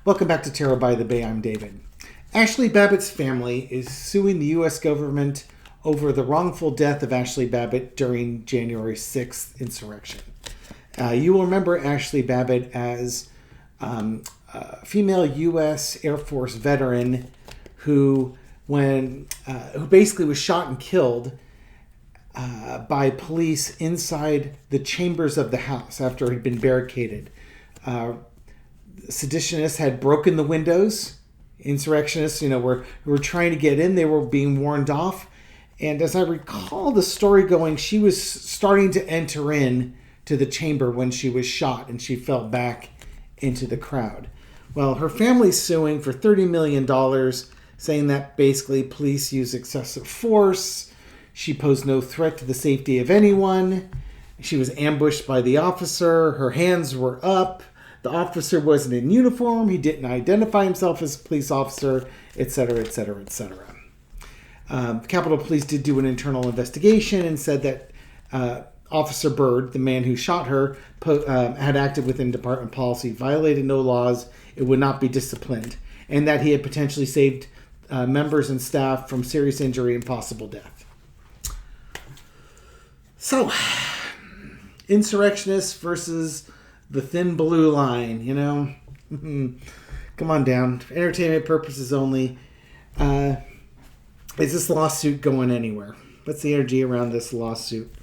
Welcome back to Tarot by the Bay. I'm David. Ashli Babbitt's family is suing the U.S. government over the wrongful death of Ashli Babbitt during January 6th insurrection. You will remember Ashli Babbitt as a female U.S. Air Force veteran who basically was shot and killed by police inside the chambers of the house after it had been barricaded. Seditionists had broken the windows. Insurrectionists, were trying to get in. They were being warned off. And as I recall the story going, she was starting to enter in to the chamber when she was shot, and she fell back into the crowd. Well, her family's suing for $30 million, saying that basically police used excessive force. She posed no threat to the safety of anyone. She was ambushed by the officer. Her hands were up. The officer wasn't in uniform. He didn't identify himself as a police officer, etc., etc., etc. Capitol Police did do an internal investigation and said that Officer Byrd, the man who shot her, had acted within department policy, violated no laws, it would not be disciplined, and that he had potentially saved members and staff from serious injury and possible death. So, insurrectionists versus the thin blue line, Come on down. For entertainment purposes only. Is this lawsuit going anywhere? What's the energy around this lawsuit?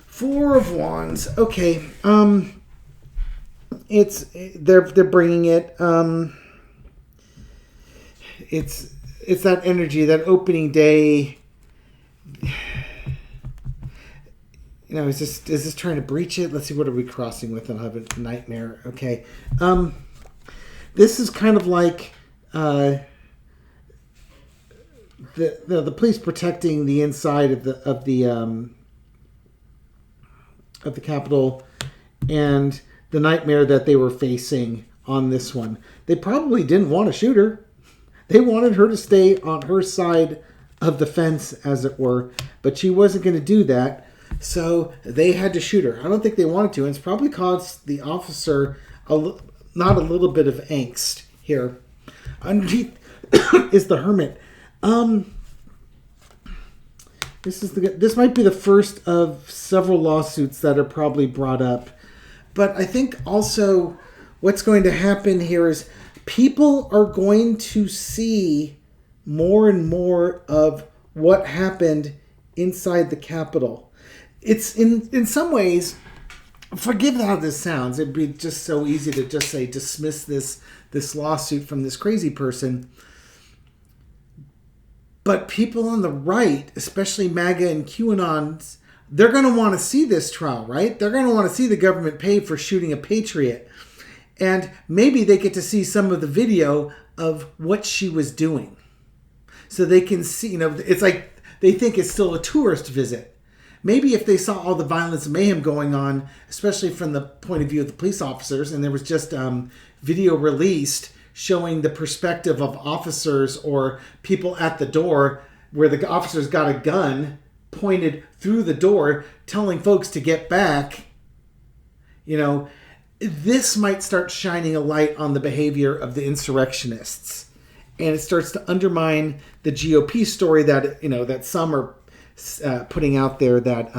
Four of Wands. Okay. They're bringing it. It's that energy, that opening day. Is this trying to breach it? Let's see, what are we crossing with? I'll have a nightmare. Okay. This is kind of like the police protecting the inside of the Capitol, and the nightmare that they were facing on this one. They probably didn't want to shoot her. They wanted her to stay on her side of the fence, as it were, but she wasn't going to do that. So they had to shoot her. I don't think they wanted to, and it's probably caused the officer not a little bit of angst here. Underneath is the Hermit. This might be the first of several lawsuits that are probably brought up. But I think also what's going to happen here is people are going to see more and more of what happened inside the Capitol. It's in some ways, forgive how this sounds, it'd be just so easy to just say dismiss this lawsuit from this crazy person. But people on the right, especially MAGA and QAnon, they're going to want to see this trial, right? They're going to want to see the government pay for shooting a patriot. And maybe they get to see some of the video of what she was doing. So they can see, it's like they think it's still a tourist visit. Maybe if they saw all the violence and mayhem going on, especially from the point of view of the police officers, and there was just video released showing the perspective of officers or people at the door where the officers got a gun pointed through the door telling folks to get back, this might start shining a light on the behavior of the insurrectionists. And it starts to undermine the GOP story that, that some are putting out there that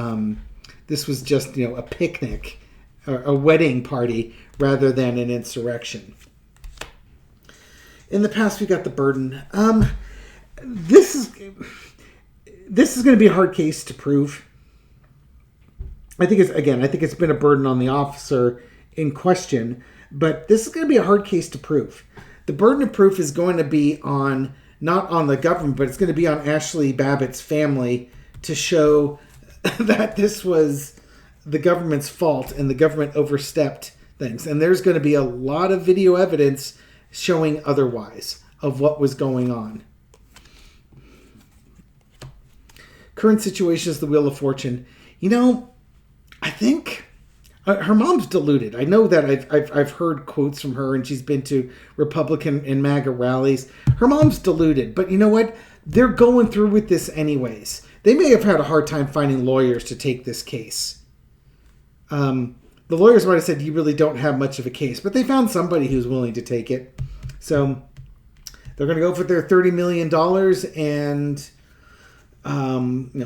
this was just, a picnic or a wedding party rather than an insurrection. In the past, we got the burden. This is going to be a hard case to prove. I think it's been a burden on the officer in question, but this is going to be a hard case to prove. The burden of proof is going to be not on the government, but it's going to be on Ashli Babbitt's family to show that this was the government's fault and the government overstepped things. And there's going to be a lot of video evidence showing otherwise of what was going on. Current situation is the Wheel of Fortune. I think her mom's deluded. I know that I've heard quotes from her, and she's been to Republican and MAGA rallies. Her mom's deluded, but you know what? They're going through with this anyways. They may have had a hard time finding lawyers to take this case. The lawyers might have said, you really don't have much of a case, but they found somebody who's willing to take it. So they're going to go for their $30 million and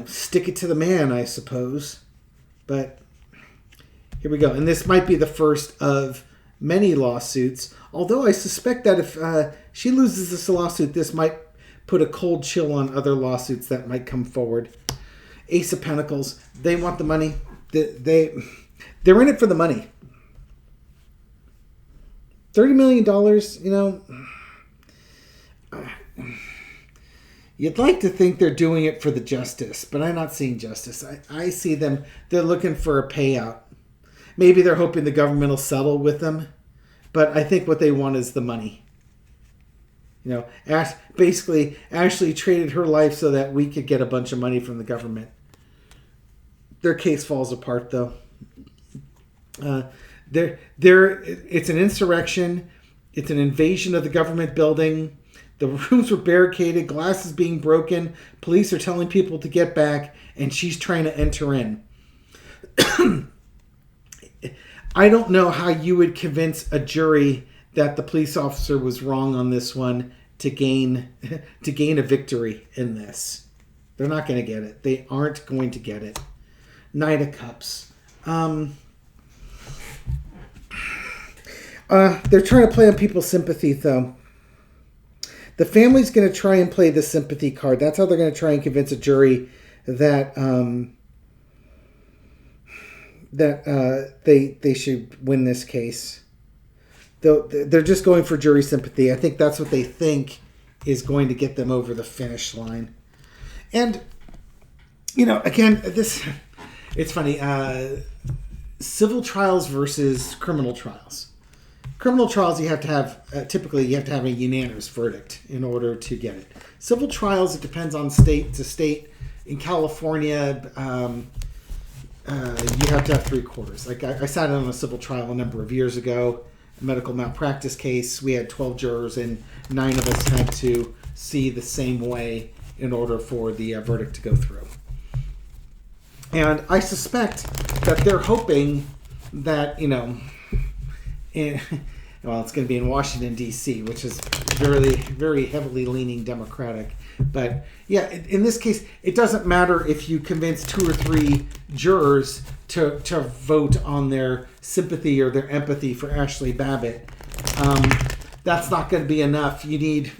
stick it to the man, I suppose. But here we go. And this might be the first of many lawsuits. Although I suspect that if she loses this lawsuit, this might put a cold chill on other lawsuits that might come forward. Ace of Pentacles. They want the money. They're in it for the money. $30 million, you'd like to think they're doing it for the justice, but I'm not seeing justice. I see them, they're looking for a payout. Maybe they're hoping the government will settle with them, but I think what they want is the money. Basically, Ashley traded her life so that we could get a bunch of money from the government. Their case falls apart, though. It's an insurrection. It's an invasion of the government building. The rooms were barricaded. Glass is being broken. Police are telling people to get back, and she's trying to enter in. I don't know how you would convince a jury that the police officer was wrong on this one to gain a victory in this. They're not going to get it. They aren't going to get it. Knight of Cups. They're trying to play on people's sympathy, though. The family's going to try and play the sympathy card. That's how they're going to try and convince a jury that they should win this case. They're just going for jury sympathy. I think that's what they think is going to get them over the finish line. And, again, it's funny. Civil trials versus criminal trials. Criminal trials, you have to have, typically you have to have a unanimous verdict in order to get it. Civil trials, it depends on state to state. In California, you have to have 3/4. Like I sat on a civil trial a number of years ago, a medical malpractice case. We had 12 jurors and 9 of us had to see the same way in order for the verdict to go through. And I suspect that they're hoping that, it's going to be in Washington, D.C., which is very, very heavily leaning Democratic. But, yeah, in this case, it doesn't matter if you convince 2 or 3 jurors to vote on their sympathy or their empathy for Ashli Babbitt. That's not going to be enough. You need,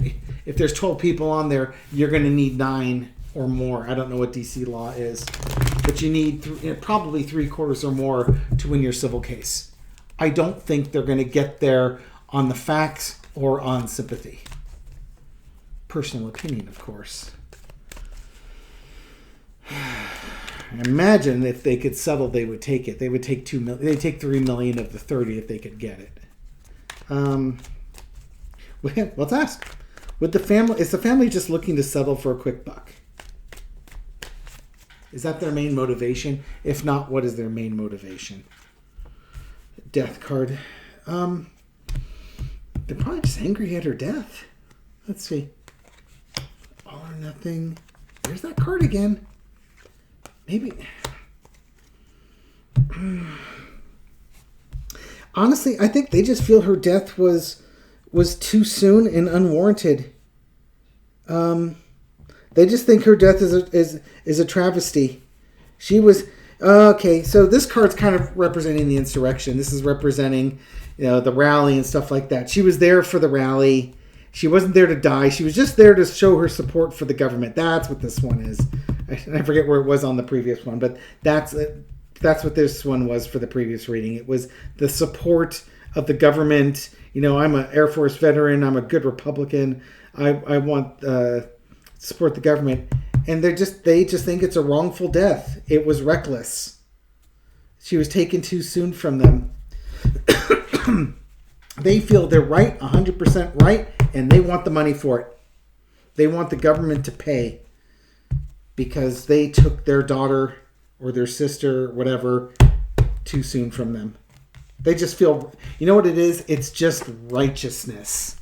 if there's 12 people on there, you're going to need 9 or more. I don't know what D.C. law is. But you need probably 3/4 or more to win your civil case. I don't think they're going to get there on the facts or on sympathy. Personal opinion, of course. Imagine if they could settle, they would take it. They would take $2 million. They'd take $3 million of the 30 if they could get it. Let's ask. Is the family just looking to settle for a quick buck? Is that their main motivation? If not, what is their main motivation? Death card. They're probably just angry at her death. Let's see. All or nothing. There's that card again. Maybe. Honestly, I think they just feel her death was too soon and unwarranted. They just think her death is a travesty. She was okay. So this card's kind of representing the insurrection. This is representing, the rally and stuff like that. She was there for the rally. She wasn't there to die. She was just there to show her support for the government. That's what this one is. I forget where it was on the previous one, but that's what this one was for the previous reading. It was the support of the government. I'm an Air Force veteran. I'm a good Republican. I want support the government, and they just think it's a wrongful death. It was reckless. She was taken too soon from them. They feel they're right, 100% right, and they want the money for it. They want the government to pay because they took their daughter or their sister, whatever, too soon from them. They just feel, you know what it is? It's just righteousness.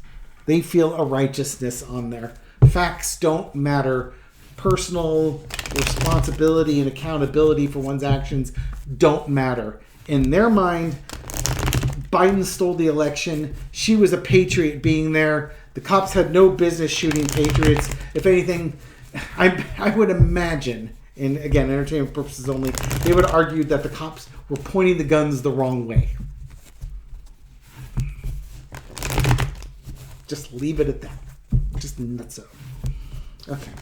They feel a righteousness on there. Facts don't matter. Personal responsibility and accountability for one's actions don't matter. In their mind, Biden stole the election. She was a patriot being there. The cops had no business shooting patriots. If anything, I would imagine, and again, entertainment purposes only, they would argue that the cops were pointing the guns the wrong way. Just leave it at that. Just nutso. Okay.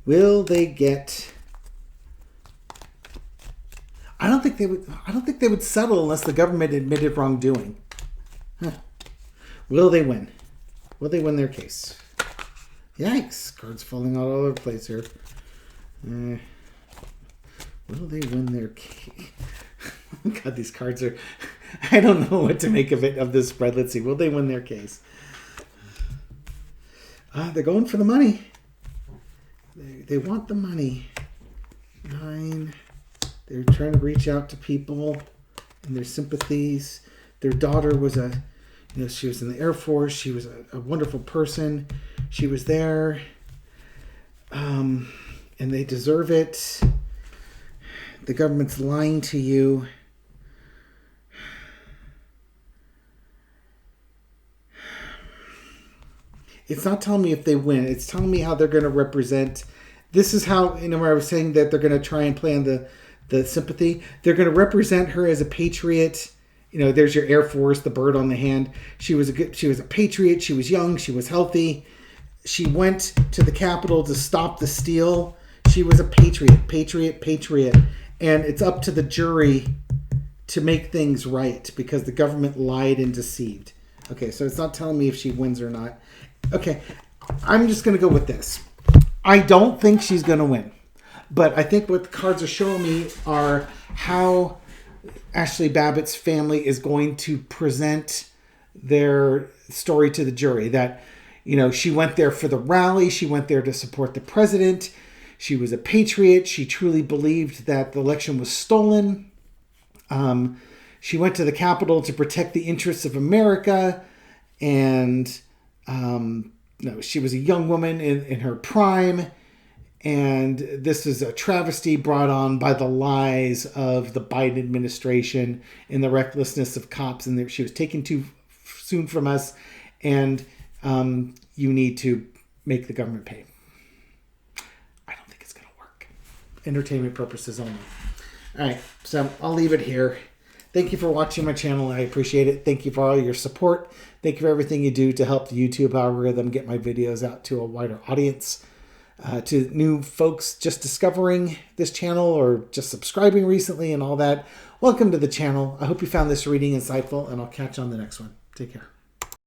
Will they get? I don't think they would settle unless the government admitted wrongdoing. Huh. Will they win? Will they win their case? Yikes! Cards falling all over the place here. Will they win their case? God, these cards are... I don't know what to make of it, of this spread. Let's see. Will they win their case? They're going for the money. They want the money. 9. They're trying to reach out to people and their sympathies. Their daughter was she was in the Air Force. She was a wonderful person. She was there. And they deserve it. The government's lying to you. It's not telling me if they win. It's telling me how they're going to represent. This is how, where I was saying that they're going to try and play on the sympathy. They're going to represent her as a patriot. There's your Air Force, the bird on the hand. She was a patriot. She was young. She was healthy. She went to the Capitol to stop the steal. She was a patriot. And it's up to the jury to make things right because the government lied and deceived. Okay, so it's not telling me if she wins or not. Okay, I'm just going to go with this. I don't think she's going to win. But I think what the cards are showing me are how Ashli Babbitt's family is going to present their story to the jury. That, she went there for the rally. She went there to support the president. She was a patriot. She truly believed that the election was stolen. She went to the Capitol to protect the interests of America. And she was a young woman in her prime. And this is a travesty brought on by the lies of the Biden administration and the recklessness of cops. And she was taken too soon from us. And you need to make the government pay. I don't think it's going to work. Entertainment purposes only. All right, so I'll leave it here. Thank you for watching my channel. I appreciate it. Thank you for all your support. Thank you for everything you do to help the YouTube algorithm get my videos out to a wider audience. To new folks just discovering this channel or just subscribing recently and all that, welcome to the channel. I hope you found this reading insightful, and I'll catch you on the next one. Take care.